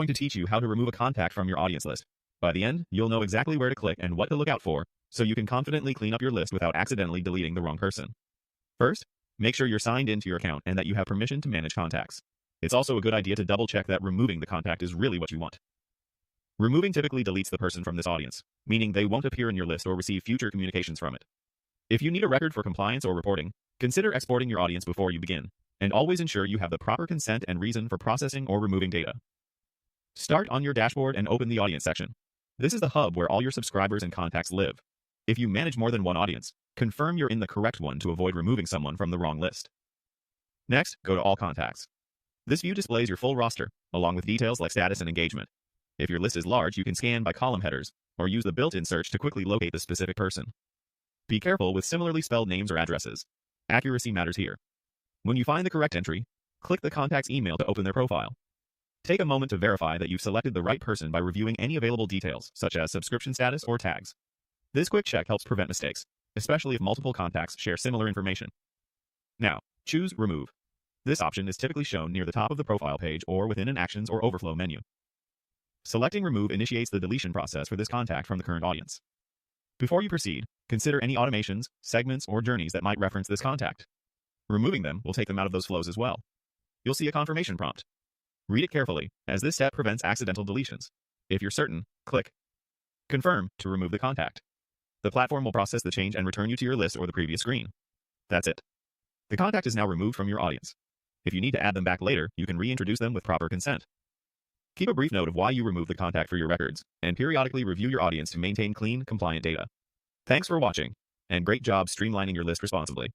going to teach you how to remove a contact from your audience list. By the end, you'll know exactly where to click and what to look out for, so you can confidently clean up your list without accidentally deleting the wrong person. First, make sure you're signed into your account and that you have permission to manage contacts. It's also a good idea to double check that removing the contact is really what you want. Removing typically deletes the person from this audience, meaning they won't appear in your list or receive future communications from it. If you need a record for compliance or reporting, consider exporting your audience before you begin, and always ensure you have the proper consent and reason for processing or removing data. Start on your dashboard and open the audience section. This is the hub where all your subscribers and contacts live. If you manage more than one audience, confirm you're in the correct one to avoid removing someone from the wrong list. Next, go to All Contacts. This view displays your full roster, along with details like status and engagement. If your list is large, you can scan by column headers, or use the built-in search to quickly locate the specific person. Be careful with similarly spelled names or addresses. Accuracy matters here. When you find the correct entry, click the contact's email to open their profile. Take a moment to verify that you've selected the right person by reviewing any available details, such as subscription status or tags. This quick check helps prevent mistakes, especially if multiple contacts share similar information. Now, choose Remove. This option is typically shown near the top of the profile page or within an Actions or Overflow menu. Selecting Remove initiates the deletion process for this contact from the current audience. Before you proceed, consider any automations, segments, or journeys that might reference this contact. Removing them will take them out of those flows as well. You'll see a confirmation prompt. Read it carefully, as this step prevents accidental deletions. If you're certain, click Confirm to remove the contact. The platform will process the change and return you to your list or the previous screen. That's it. The contact is now removed from your audience. If you need to add them back later, you can reintroduce them with proper consent. Keep a brief note of why you removed the contact for your records, and periodically review your audience to maintain clean, compliant data. Thanks for watching, and great job streamlining your list responsibly.